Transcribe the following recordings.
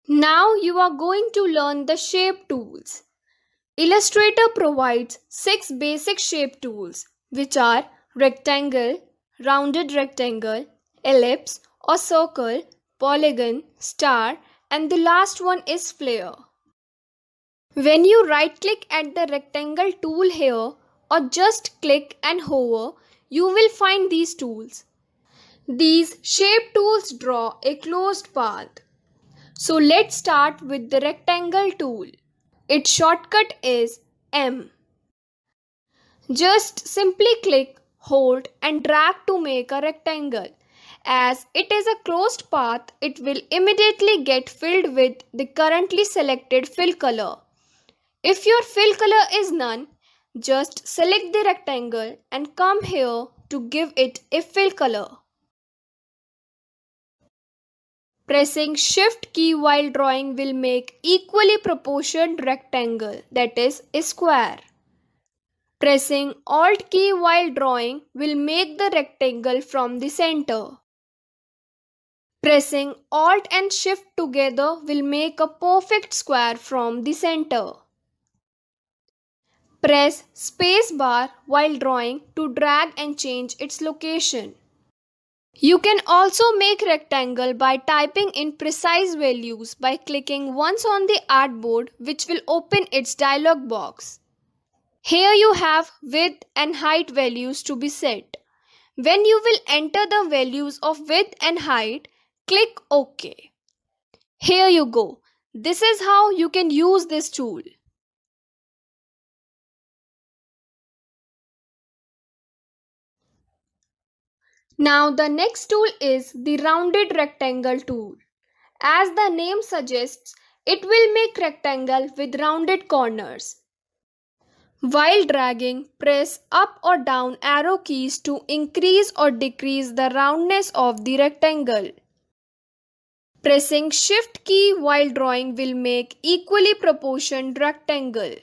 Now you are going to learn the shape tools. Illustrator provides 6 basic shape tools which are rectangle, rounded rectangle, ellipse or circle, polygon, star, and the last one is flare. When you right click at the rectangle tool here or just click and hover, you will find these tools. These shape tools draw a closed path. So let's start with the rectangle tool. Its shortcut is M. Just simply click, hold and drag to make a rectangle. As it is a closed path, it will immediately get filled with the currently selected fill color. If your fill color is none, just select the rectangle and come here to give it a fill color. Pressing shift key while drawing will make equally proportioned rectangle, that is a square. Pressing alt key while drawing will make the rectangle from the center. Pressing alt and shift together will make a perfect square from the center. Press space bar while drawing to drag and change its location. You can also make rectangle by typing in precise values by clicking once on the artboard, which will open its dialog box. Here you have width and height values to be set. When you will enter the values of width and height, click OK. Here you go. This is how you can use this tool. Now the next tool is the rounded rectangle tool. As the name suggests, it will make rectangle with rounded corners. While dragging, press up or down arrow keys to increase or decrease the roundness of the rectangle. Pressing shift key while drawing will make equally proportioned rectangle.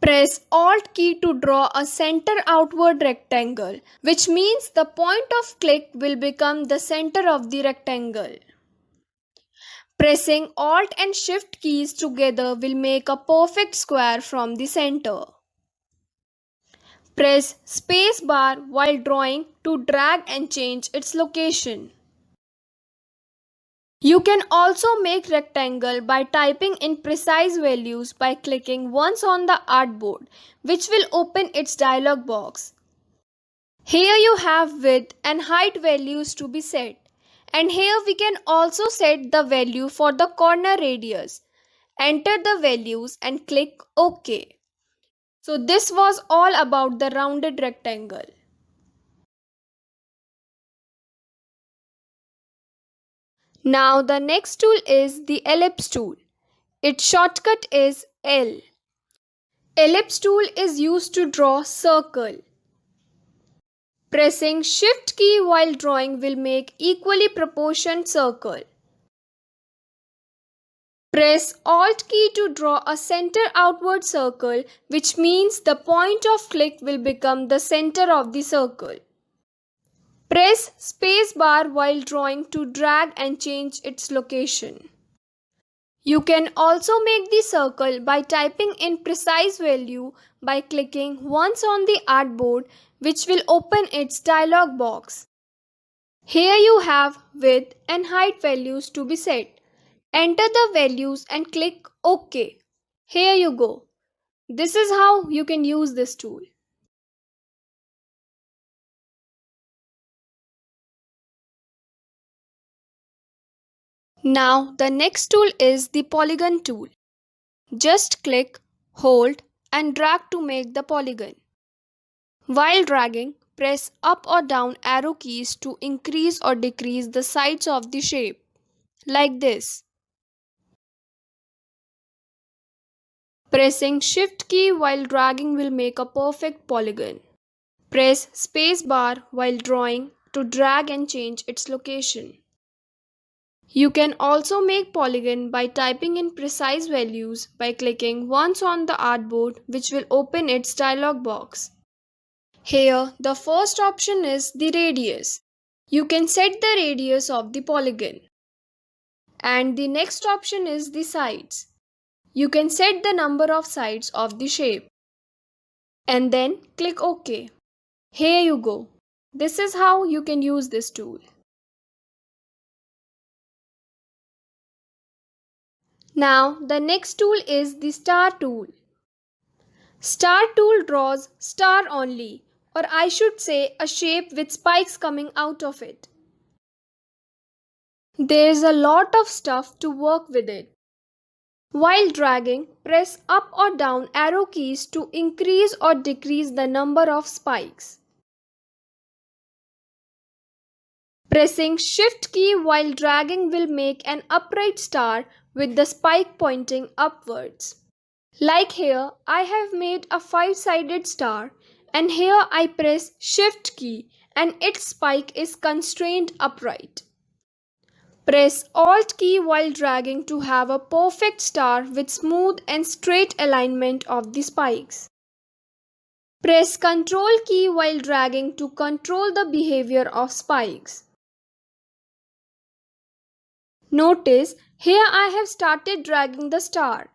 Press alt key to draw a center outward rectangle, which means the point of click will become the center of the rectangle. Pressing alt and shift keys together will make a perfect square from the center. Press space bar while drawing to drag and change its location. You can also make rectangle by typing in precise values by clicking once on the artboard, which will open its dialog box. Here you have width and height values to be set. And here we can also set the value for the corner radius. Enter the values and click OK. So this was all about the rounded rectangle. Now the next tool is the ellipse tool. Its shortcut is L. Ellipse tool is used to draw circle. Pressing shift key while drawing will make equally proportioned circle. Press alt key to draw a center outward circle, which means the point of click will become the center of the circle. Press space bar while drawing to drag and change its location. You can also make the circle by typing in precise value by clicking once on the artboard, which will open its dialog box. Here you have width and height values to be set. Enter the values and click OK. Here you go. This is how you can use this tool. Now the next tool is the polygon tool. Just click, hold and drag to make the polygon. While dragging, press up or down arrow keys to increase or decrease the sides of the shape, like this. Pressing shift key while dragging will make a perfect polygon. Press space bar while drawing to drag and change its location. You can also make polygon by typing in precise values by clicking once on the artboard, which will open its dialog box. Here, the first option is the radius. You can set the radius of the polygon. And the next option is the sides. You can set the number of sides of the shape and then click OK. Here you go. This is how you can use this tool. Now the next tool is the star tool. Star tool draws star only, or I should say a shape with spikes coming out of it. There's a lot of stuff to work with it. While dragging, press up or down arrow keys to increase or decrease the number of spikes. Pressing Shift key while dragging will make an upright star with the spike pointing upwards. Like here, I have made a 5-sided star, and here I press Shift key and its spike is constrained upright. Press Alt key while dragging to have a perfect star with smooth and straight alignment of the spikes. Press Ctrl key while dragging to control the behavior of spikes. Notice here I have started dragging the star,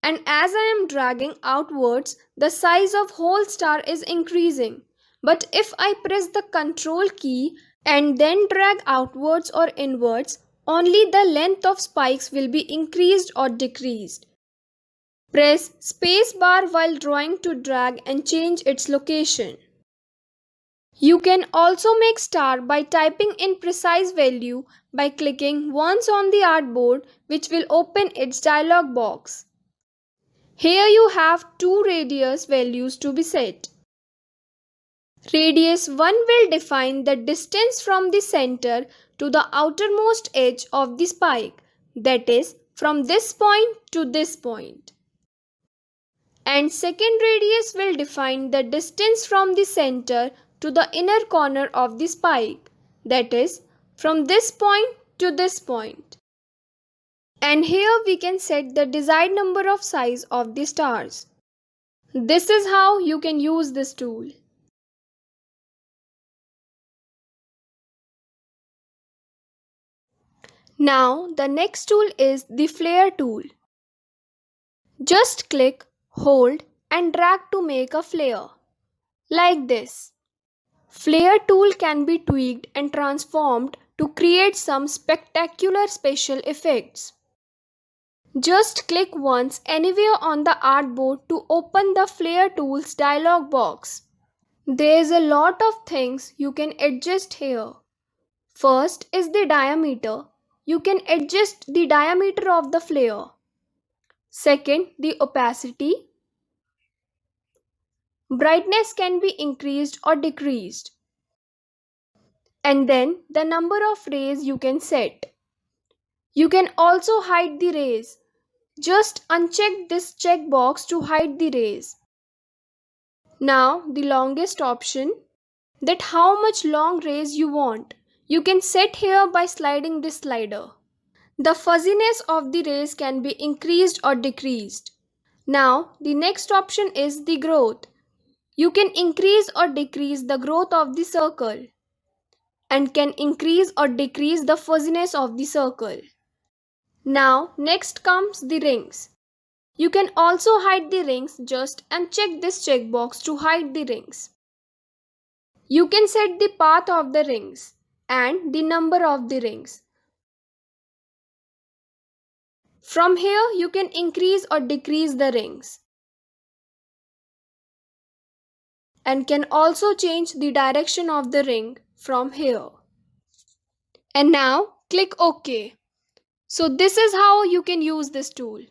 and as I am dragging outwards, the size of whole star is increasing. But if I press the Ctrl key and then drag outwards or inwards, only the length of spikes will be increased or decreased. Press space bar while drawing to drag and change its location. You can also make star by typing in precise value by clicking once on the artboard, which will open its dialog box. Here you have two radius values to be set. Radius 1 will define the distance from the center to the outermost edge of the spike, that is, from this point to this point. And second radius will define the distance from the center to the inner corner of the spike, that is, from this point to this point. And here we can set the desired number of size of the stars. This is how you can use this tool. Now the next tool is the flare tool. Just click, hold and drag to make a flare. Like this. Flare tool can be tweaked and transformed to create some spectacular special effects. Just click once anywhere on the artboard to open the Flare Tools dialog box. There's a lot of things you can adjust here. First is the diameter. You can adjust the diameter of the flare. Second, the opacity. Brightness can be increased or decreased. And then the number of rays you can set. You can also hide the rays. Just uncheck this checkbox to hide the rays. Now the longest option, that how much long rays you want. You can set here by sliding this slider. The fuzziness of the rays can be increased or decreased. Now the next option is the growth. You can increase or decrease the growth of the circle and can increase or decrease the fuzziness of the circle. Now next comes the rings. You can also hide the rings, just uncheck this checkbox to hide the rings. You can set the path of the rings and the number of the rings. From here you can increase or decrease the rings and can also change the direction of the ring from here. And now click OK. So this is how you can use this tool.